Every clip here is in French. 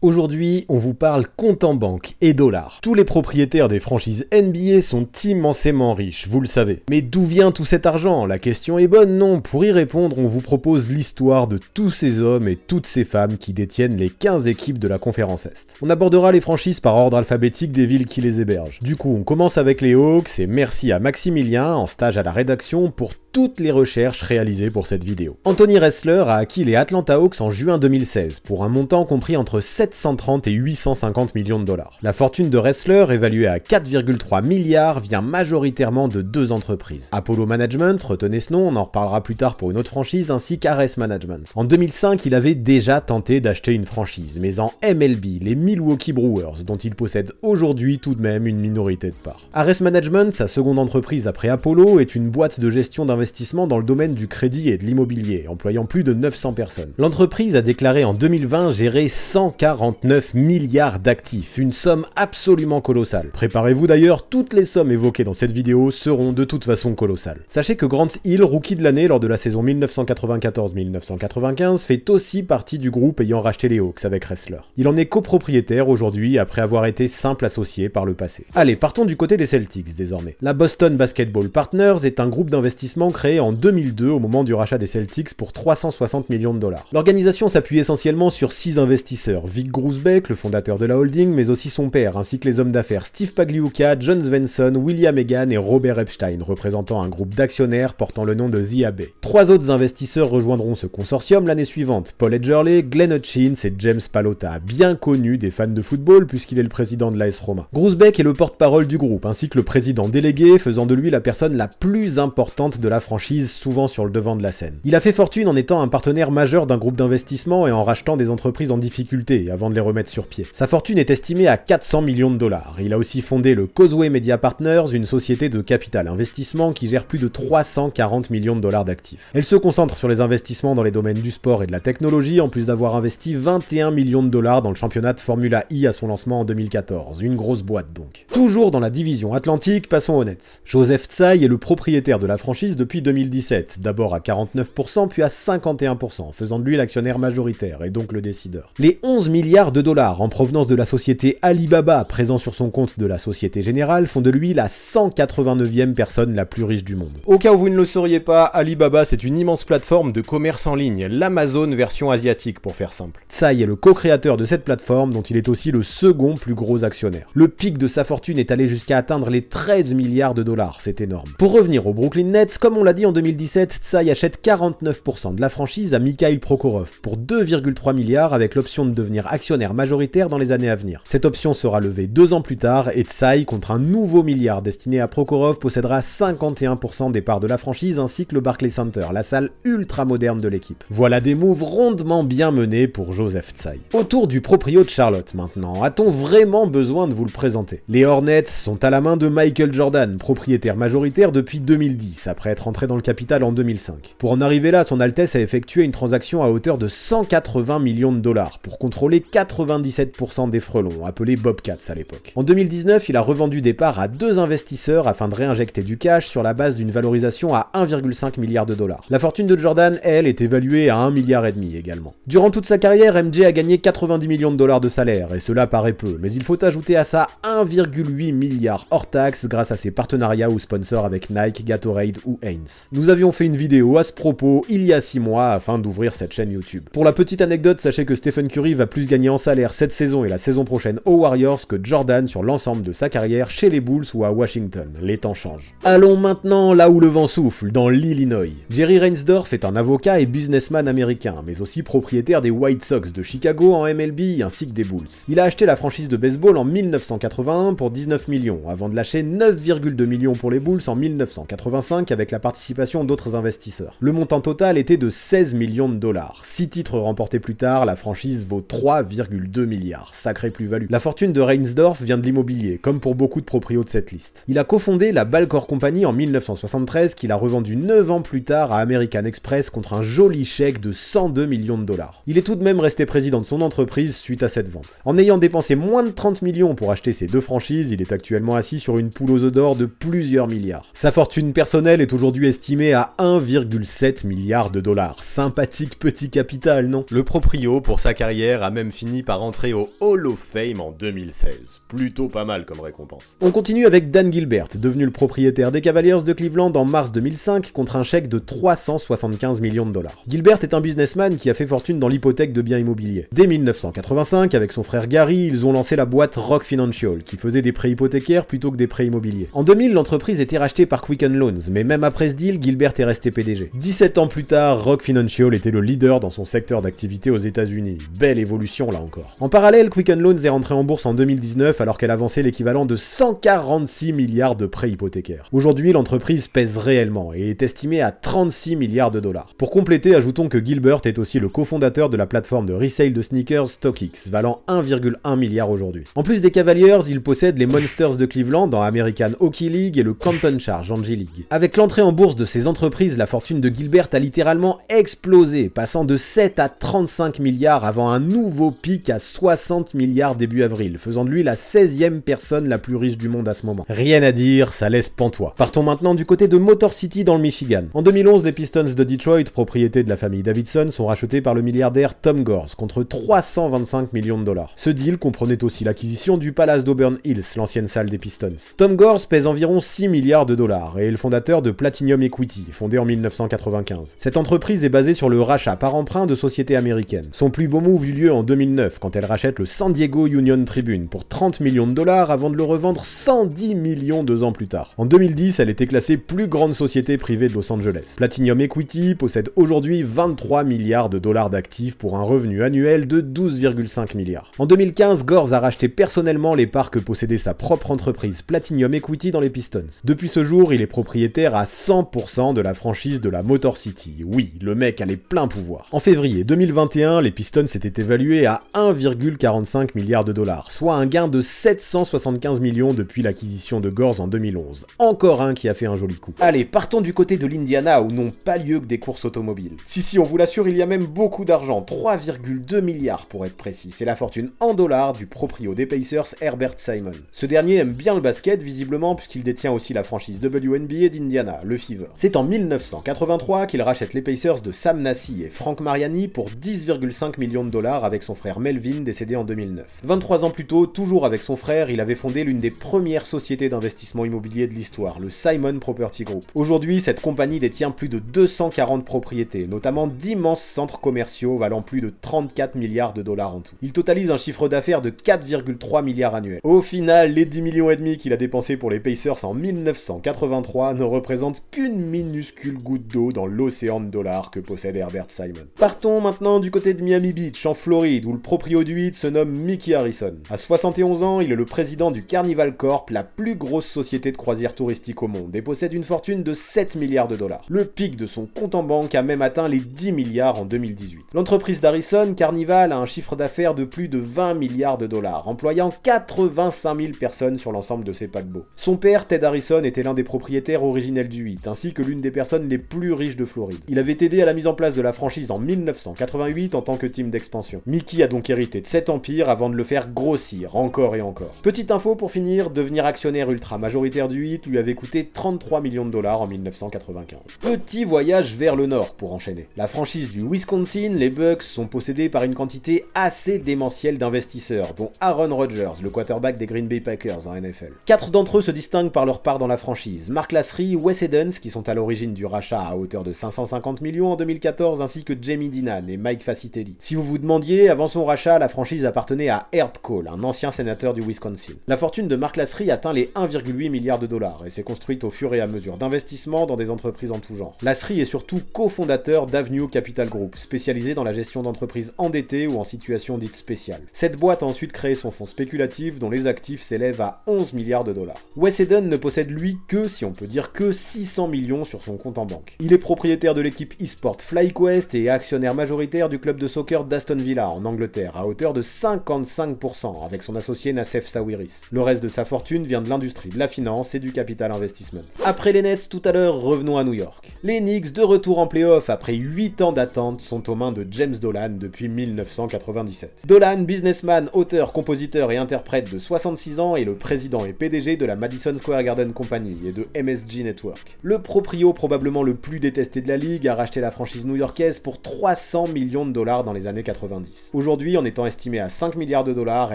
Aujourd'hui, on vous parle compte en banque et dollars. Tous les propriétaires des franchises NBA sont immensément riches, vous le savez. Mais d'où vient tout cet argent? La question est bonne, non? Pour y répondre, on vous propose l'histoire de tous ces hommes et toutes ces femmes qui détiennent les 15 équipes de la conférence Est. On abordera les franchises par ordre alphabétique des villes qui les hébergent. Du coup, on commence avec les Hawks et merci à Maximilien, en stage à la rédaction, pour toutes les recherches réalisées pour cette vidéo. Anthony Ressler a acquis les Atlanta Hawks en juin 2016 pour un montant compris entre 730 et 850 millions de dollars. La fortune de Ressler, évaluée à 4,3 milliards, vient majoritairement de deux entreprises. Apollo Management, retenez ce nom, on en reparlera plus tard pour une autre franchise, ainsi qu'Ares Management. En 2005, il avait déjà tenté d'acheter une franchise, mais en MLB, les Milwaukee Brewers, dont il possède aujourd'hui tout de même une minorité de parts. Ares Management, sa seconde entreprise après Apollo, est une boîte de gestion d'investissement dans le domaine du crédit et de l'immobilier, employant plus de 900 personnes. L'entreprise a déclaré en 2020 gérer 149 milliards d'actifs, une somme absolument colossale. Préparez-vous d'ailleurs, toutes les sommes évoquées dans cette vidéo seront de toute façon colossales. Sachez que Grant Hill, rookie de l'année lors de la saison 1994-1995, fait aussi partie du groupe ayant racheté les Hawks avec Ressler. Il en est copropriétaire aujourd'hui après avoir été simple associé par le passé. Allez, partons du côté des Celtics désormais. La Boston Basketball Partners est un groupe d'investissement créé en 2002 au moment du rachat des Celtics pour 360 millions de dollars. L'organisation s'appuie essentiellement sur 6 investisseurs, Vic Grousbeck, le fondateur de la holding, mais aussi son père, ainsi que les hommes d'affaires Steve Pagliuca, John Svensson, William Egan et Robert Epstein, représentant un groupe d'actionnaires portant le nom de The Abbey. 3 autres investisseurs rejoindront ce consortium l'année suivante, Paul Edgerley, Glenn Hutchins et James Pallotta, bien connu des fans de football puisqu'il est le président de l'AS Roma. Grousbeck est le porte-parole du groupe, ainsi que le président délégué, faisant de lui la personne la plus importante de la franchise, souvent sur le devant de la scène. Il a fait fortune en étant un partenaire majeur d'un groupe d'investissement et en rachetant des entreprises en difficulté avant de les remettre sur pied. Sa fortune est estimée à 400 millions de dollars. Il a aussi fondé le Causeway Media Partners, une société de capital investissement qui gère plus de 340 millions de dollars d'actifs. Elle se concentre sur les investissements dans les domaines du sport et de la technologie, en plus d'avoir investi 21 millions de dollars dans le championnat de Formula E à son lancement en 2014. Une grosse boîte donc. Toujours dans la division Atlantique, passons aux Nets. Joseph Tsai est le propriétaire de la franchise depuis 2017, d'abord à 49% puis à 51%, faisant de lui l'actionnaire majoritaire et donc le décideur. Les 11 milliards de dollars en provenance de la société Alibaba, présent sur son compte de la Société Générale, font de lui la 189e personne la plus riche du monde. Au cas où vous ne le sauriez pas, Alibaba c'est une immense plateforme de commerce en ligne, l'Amazon version asiatique pour faire simple. Tsai est le co-créateur de cette plateforme dont il est aussi le second plus gros actionnaire. Le pic de sa fortune est allé jusqu'à atteindre les 13 milliards de dollars, c'est énorme. Pour revenir au Brooklyn Nets, comme on l'a dit en 2017, Tsai achète 49% de la franchise à Mikhail Prokhorov pour 2,3 milliards avec l'option de devenir actionnaire majoritaire dans les années à venir. Cette option sera levée 2 ans plus tard et Tsai, contre un nouveau milliard destiné à Prokhorov, possédera 51% des parts de la franchise ainsi que le Barclays Center, la salle ultra moderne de l'équipe. Voilà des moves rondement bien menés pour Joseph Tsai. Autour du proprio de Charlotte maintenant, a-t-on vraiment besoin de vous le présenter? Les Hornets sont à la main de Michael Jordan, propriétaire majoritaire depuis 2010, après être entré dans le capital en 2005. Pour en arriver là, son Altesse a effectué une transaction à hauteur de 180 millions de dollars pour contrôler 97% des frelons, appelés Bobcats à l'époque. En 2019, il a revendu des parts à 2 investisseurs afin de réinjecter du cash sur la base d'une valorisation à 1,5 milliard de dollars. La fortune de Jordan, elle, est évaluée à 1,5 milliard également. Durant toute sa carrière, MJ a gagné 90 millions de dollars de salaire, et cela paraît peu, mais il faut ajouter à ça 1,8 milliard hors taxe grâce à ses partenariats ou sponsors avec Nike, Gatorade ou Heinz. Nous avions fait une vidéo à ce propos il y a 6 mois afin d'ouvrir cette chaîne YouTube. Pour la petite anecdote, sachez que Stephen Curry va plus gagner en salaire cette saison et la saison prochaine aux Warriors que Jordan sur l'ensemble de sa carrière chez les Bulls ou à Washington. Les temps changent. Allons maintenant là où le vent souffle, dans l'Illinois. Jerry Reinsdorf est un avocat et businessman américain, mais aussi propriétaire des White Sox de Chicago en MLB ainsi que des Bulls. Il a acheté la franchise de baseball en 1981 pour 19 millions, avant de lâcher 9,2 millions pour les Bulls en 1985 avec la participation d'autres investisseurs. Le montant total était de 16 millions de dollars. 6 titres remportés plus tard, la franchise vaut 3,2 milliards. Sacrée plus-value. La fortune de Reinsdorf vient de l'immobilier, comme pour beaucoup de proprios de cette liste. Il a cofondé la Balcor Company en 1973 qu'il a revendu 9 ans plus tard à American Express contre un joli chèque de 102 millions de dollars. Il est tout de même resté président de son entreprise suite à cette vente. En ayant dépensé moins de 30 millions pour acheter ses 2 franchises, il est actuellement assis sur une poule aux œufs d'or de plusieurs milliards. Sa fortune personnelle est aujourd'hui estimée à 1,7 milliard de dollars. Sympathique petit capital, non? Le proprio, pour sa carrière, a même même fini par entrer au Hall of Fame en 2016. Plutôt pas mal comme récompense. On continue avec Dan Gilbert, devenu le propriétaire des Cavaliers de Cleveland en mars 2005 contre un chèque de 375 millions de dollars. Gilbert est un businessman qui a fait fortune dans l'hypothèque de biens immobiliers. Dès 1985, avec son frère Gary, ils ont lancé la boîte Rock Financial, qui faisait des prêts hypothécaires plutôt que des prêts immobiliers. En 2000, l'entreprise était rachetée par Quicken Loans, mais même après ce deal, Gilbert est resté PDG. 17 ans plus tard, Rock Financial était le leader dans son secteur d'activité aux États-Unis. Belle évolution là encore. En parallèle, Quicken Loans est rentrée en bourse en 2019 alors qu'elle avançait l'équivalent de 146 milliards de prêts hypothécaires. Aujourd'hui, l'entreprise pèse réellement et est estimée à 36 milliards de dollars. Pour compléter, ajoutons que Gilbert est aussi le cofondateur de la plateforme de resale de sneakers StockX, valant 1,1 milliard aujourd'hui. En plus des Cavaliers, il possède les Monsters de Cleveland dans American Hockey League et le Canton Charge en G-League. Avec l'entrée en bourse de ces entreprises, la fortune de Gilbert a littéralement explosé, passant de 7 à 35 milliards avant un nouveau pic à 60 milliards début avril, faisant de lui la 16e personne la plus riche du monde à ce moment. Rien à dire, ça laisse pantois. Partons maintenant du côté de Motor City dans le Michigan. En 2011, les Pistons de Detroit, propriété de la famille Davidson, sont rachetés par le milliardaire Tom Gores contre 325 millions de dollars. Ce deal comprenait aussi l'acquisition du Palace d'Auburn Hills, l'ancienne salle des Pistons. Tom Gores pèse environ 6 milliards de dollars et est le fondateur de Platinum Equity, fondé en 1995. Cette entreprise est basée sur le rachat par emprunt de sociétés américaines. Son plus beau move eut lieu en 2009 quand elle rachète le San Diego Union Tribune pour 30 millions de dollars avant de le revendre 110 millions 2 ans plus tard. En 2010, elle était classée plus grande société privée de Los Angeles. Platinum Equity possède aujourd'hui 23 milliards de dollars d'actifs pour un revenu annuel de 12,5 milliards. En 2015, Gores a racheté personnellement les parts que possédait sa propre entreprise Platinum Equity dans les Pistons. Depuis ce jour, il est propriétaire à 100% de la franchise de la Motor City. Oui, le mec a les pleins pouvoirs. En février 2021, les Pistons s'étaient évalués à 1,45 milliard de dollars, soit un gain de 775 millions depuis l'acquisition de Gores en 2011. Encore un qui a fait un joli coup. Allez, partons du côté de l'Indiana où n'ont pas lieu que des courses automobiles. Si, on vous l'assure, il y a même beaucoup d'argent, 3,2 milliards pour être précis. C'est la fortune en dollars du proprio des Pacers, Herbert Simon. Ce dernier aime bien le basket, visiblement, puisqu'il détient aussi la franchise WNBA d'Indiana, le Fever. C'est en 1983 qu'il rachète les Pacers de Sam Nassi et Frank Mariani pour 10,5 millions de dollars avec son frère Melvin, décédé en 2009. 23 ans plus tôt, toujours avec son frère, il avait fondé l'une des premières sociétés d'investissement immobilier de l'histoire, le Simon Property Group. Aujourd'hui, cette compagnie détient plus de 240 propriétés, notamment d'immenses centres commerciaux valant plus de 34 milliards de dollars en tout. Il totalise un chiffre d'affaires de 4,3 milliards annuels. Au final, les 10 millions et demi qu'il a dépensés pour les Pacers en 1983 ne représentent qu'une minuscule goutte d'eau dans l'océan de dollars que possède Herbert Simon. Partons maintenant du côté de Miami Beach, en Floride, où le proprio du hit se nomme Mickey Harrison. À 71 ans, il est le président du Carnival Corp, la plus grosse société de croisière touristique au monde, et possède une fortune de 7 milliards de dollars. Le pic de son compte en banque a même atteint les 10 milliards en 2018. L'entreprise d'Harrison, Carnival, a un chiffre d'affaires de plus de 20 milliards de dollars, employant 85 000 personnes sur l'ensemble de ses paquebots. Son père, Ted Harrison, était l'un des propriétaires originels du hit, ainsi que l'une des personnes les plus riches de Floride. Il avait aidé à la mise en place de la franchise en 1988 en tant que team d'expansion. Mickey a donc hérité de cet empire avant de le faire grossir encore et encore. Petite info pour finir, devenir actionnaire ultra majoritaire du hit lui avait coûté 33 millions de dollars en 1995. Petit voyage vers le nord pour enchaîner. La franchise du Wisconsin, les Bucks, sont possédés par une quantité assez démentielle d'investisseurs, dont Aaron Rodgers, le quarterback des Green Bay Packers en NFL. 4 d'entre eux se distinguent par leur part dans la franchise. Mark Lasry, Wes Edens, qui sont à l'origine du rachat à hauteur de 550 millions en 2014, ainsi que Jamie Dinan et Mike Fascitelli. Si vous vous demandiez, avant son rachat, la franchise appartenait à Herb Kohl, un ancien sénateur du Wisconsin. La fortune de Mark Lasry atteint les 1,8 milliards de dollars et s'est construite au fur et à mesure d'investissements dans des entreprises en tout genre. Lasry est surtout cofondateur d'Avenue Capital Group, spécialisé dans la gestion d'entreprises endettées ou en situation dite spéciale. Cette boîte a ensuite créé son fonds spéculatif dont les actifs s'élèvent à 11 milliards de dollars. Wes Edens ne possède lui que, si on peut dire que, 600 millions sur son compte en banque. Il est propriétaire de l'équipe e-sport FlyQuest et actionnaire majoritaire du club de soccer d'Aston Villa en Angleterre à hauteur de 55% avec son associé Nassef Sawiris. Le reste de sa fortune vient de l'industrie, de la finance et du capital investment. Après les Nets tout à l'heure, revenons à New York. Les Knicks, de retour en playoff après 8 ans d'attente, sont aux mains de James Dolan depuis 1997. Dolan, businessman, auteur, compositeur et interprète de 66 ans, est le président et PDG de la Madison Square Garden Company et de MSG Network. Le proprio probablement le plus détesté de la ligue a racheté la franchise new-yorkaise pour 300 millions de dollars dans les années 90. Aujourd'hui, en étant estimée à 5 milliards de dollars,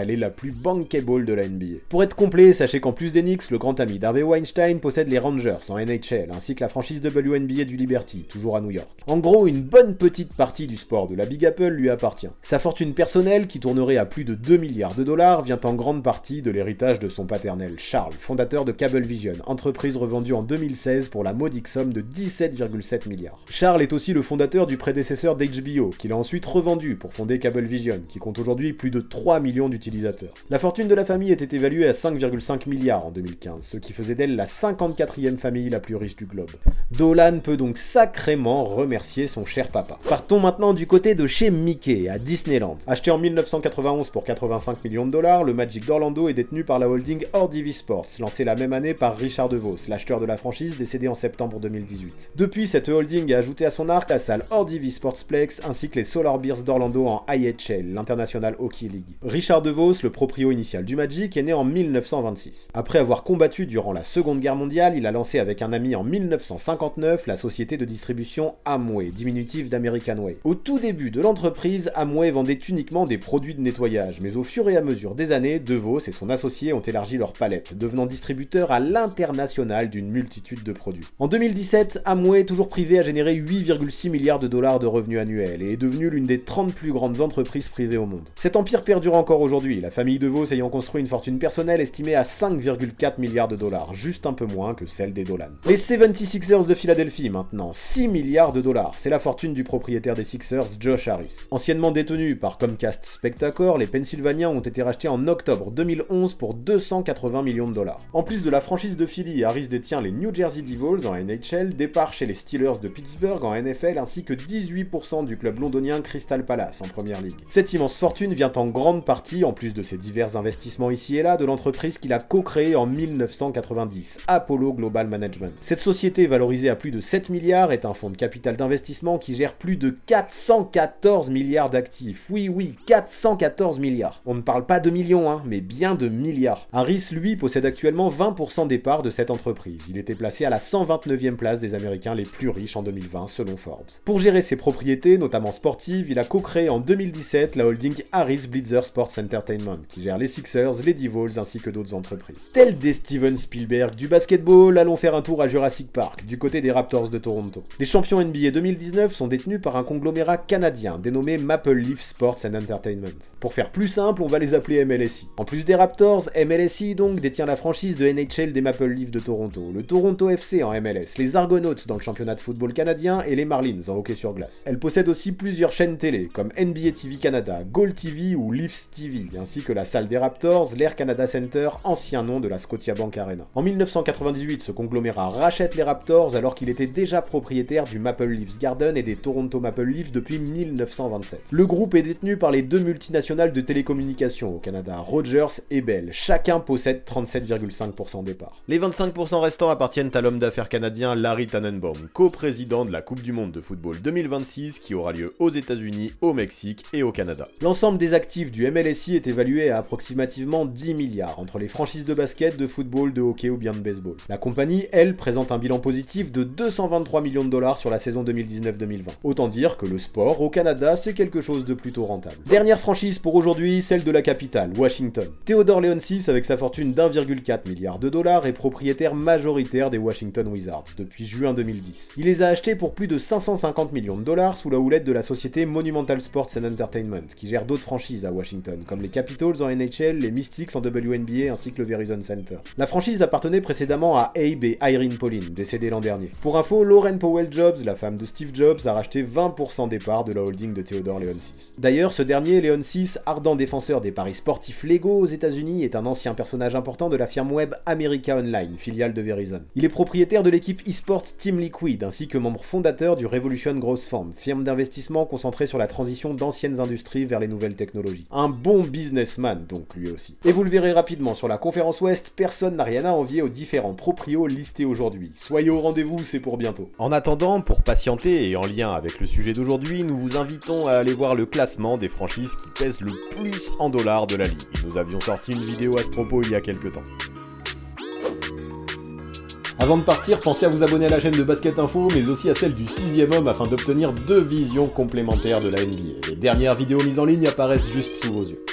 elle est la plus bankable de la NBA. Pour être complet, sachez qu'en plus des Knicks, le grand ami d'Harvey Weinstein possède les Rangers en NHL, ainsi que la franchise WNBA du Liberty, toujours à New York. En gros, une bonne petite partie du sport de la Big Apple lui appartient. Sa fortune personnelle, qui tournerait à plus de 2 milliards de dollars, vient en grande partie de l'héritage de son paternel, Charles, fondateur de Cablevision, entreprise revendue en 2016 pour la modique somme de 17,7 milliards. Charles est aussi le fondateur du prédécesseur d'HBO, qu'il a ensuite revendu pour fonder Cablevision, qui compte aujourd'hui plus de 3 millions d'utilisateurs. La fortune de la famille était évaluée à 5,5 milliards en 2015, ce qui faisait d'elle la 54e famille la plus riche du globe. Dolan peut donc sacrément remercier son cher papa. Partons maintenant du côté de chez Mickey, à Disneyland. Acheté en 1991 pour 85 millions de dollars, le Magic d'Orlando est détenu par la holding Ordivi Sports, lancée la même année par Richard DeVos, l'acheteur de la franchise décédé en septembre 2018. Depuis, cette holding a ajouté à son arc la salle Ordivi Sportsplex ainsi que les Solar Bears d'Orlando en IHL, l'International Hockey League. Richard DeVos, le proprio initial du Magic, est né en 1926. Après avoir combattu durant la Seconde Guerre mondiale, il a lancé avec un ami en 1959 la société de distribution Amway, diminutif d'American Way. Au tout début de l'entreprise, Amway vendait uniquement des produits de nettoyage, mais au fur et à mesure des années, DeVos et son associé ont élargi leur palette, devenant distributeur à l'international d'une multitude de produits. En 2017, Amway, toujours privé, a généré 8,6 milliards de dollars de revenus annuels et est devenu l'une des 30 plus grandes entreprises privées au monde. Cet empire perdure encore aujourd'hui, la famille DeVos ayant construit une fortune personnelle estimée à 5,4 milliards de dollars, juste un peu moins que celle des Dolan. Les 76ers de Philadelphie maintenant, 6 milliards de dollars, c'est la fortune du propriétaire des Sixers, Josh Harris. Anciennement détenu par Comcast Spectacor, les Pennsylvaniens ont été rachetés en octobre 2011 pour 280 millions de dollars. En plus de la franchise de Philly, Harris détient les New Jersey Devils en NHL, des parts chez les Steelers de Pittsburgh en NFL ainsi que 18% du club londonien Crystal Palace en Première Ligue. Cette immense fortune vient en grande partie, en plus de ses divers investissements ici et là, de l'entreprise qu'il a co-créée en 1990, Apollo Global Management. Cette société valorisée à plus de 7 milliards est un fonds de capital d'investissement qui gère plus de 414 milliards d'actifs. Oui, 414 milliards. On ne parle pas de millions, mais bien de milliards. Harris, lui, possède actuellement 20% des parts de cette entreprise. Il était placé à la 129e place des Américains les plus riches en 2020, selon Forbes. Pour gérer ses propriétés, notamment sportives, il a co-créé en 2017 la holding Harris Blitzer Sports Entertainment, qui gère les Sixers, les Devils ainsi que d'autres entreprises. Tel des Steven Spielberg du basketball, allons faire un tour à Jurassic Park, du côté des Raptors de Toronto. Les champions NBA 2019 sont détenus par un conglomérat canadien dénommé Maple Leaf Sports and Entertainment. Pour faire plus simple, on va les appeler MLSI. En plus des Raptors, MLSI donc détient la franchise de NHL des Maple Leafs de Toronto, le Toronto FC en MLS, les Argonauts dans le championnat de football canadien et les Marlins en hockey sur glace. Elle possède aussi plusieurs chaînes télé comme NBA TV Canada, Gold TV ou Leafs TV, ainsi que la salle des Raptors, l'Air Canada Center, ancien nom de la Scotiabank Arena. En 1998, ce conglomérat rachète les Raptors alors qu'il était déjà propriétaire du Maple Leafs Garden et des Toronto Maple Leafs depuis 1927. Le groupe est détenu par les deux multinationales de télécommunications au Canada, Rogers et Bell. Chacun possède 37,5% des parts. Les 25% restants appartiennent à l'homme d'affaires canadien Larry Tannenbaum, coprésident de la Coupe du Monde de football 2026 qui aura lieu aux États-Unis, au Mexique et au Canada. L'ensemble des actifs du MLSI est évalué à approximativement 10 milliards entre les franchises de basket, de football, de hockey ou bien de baseball. La compagnie, elle, présente un bilan positif de 223 millions de dollars sur la saison 2019-2020. Autant dire que le sport au Canada, c'est quelque chose de plutôt rentable. Dernière franchise pour aujourd'hui, celle de la capitale, Washington. Theodore Leonsis, avec sa fortune d'1,4 milliard de dollars, est propriétaire majoritaire des Washington Wizards depuis juin 2010. Il les a achetés pour plus de 550 millions de dollars sous la houlette de la société Monumental Sports and Entertainment, qui gère d'autres franchises à Washington, comme les Capitals en NHL, les Mystics en WNBA ainsi que le Verizon Center. La franchise appartenait précédemment à Abe et Irene Pauline, décédés l'an dernier. Pour info, Lauren Powell Jobs, la femme de Steve Jobs, a racheté 20% des parts de la holding de Theodore Leonsis. D'ailleurs, ce dernier, Leonsis, ardent défenseur des paris sportifs légaux aux États-Unis, est un ancien personnage important de la firme web America Online, filiale de Verizon. Il est propriétaire de l'équipe eSports Team Liquid, ainsi que membre fondateur du Revolution Growth Fund, firme d'investissement concentrée sur la transition d'anciennes industries vers les nouvelles technologies. Un bon businessman donc lui aussi. Et vous le verrez rapidement sur la conférence Ouest, personne n'a rien à envier aux différents proprios listés aujourd'hui. Soyez au rendez-vous, c'est pour bientôt. En attendant, pour patienter et en lien avec le sujet d'aujourd'hui, nous vous invitons à aller voir le classement des franchises qui pèsent le plus en dollars de la ligue. Nous avions sorti une vidéo à ce propos il y a quelques temps. Avant de partir, pensez à vous abonner à la chaîne de Basket Info, mais aussi à celle du 6ème homme afin d'obtenir 2 visions complémentaires de la NBA. Les dernières vidéos mises en ligne apparaissent juste sous vos yeux.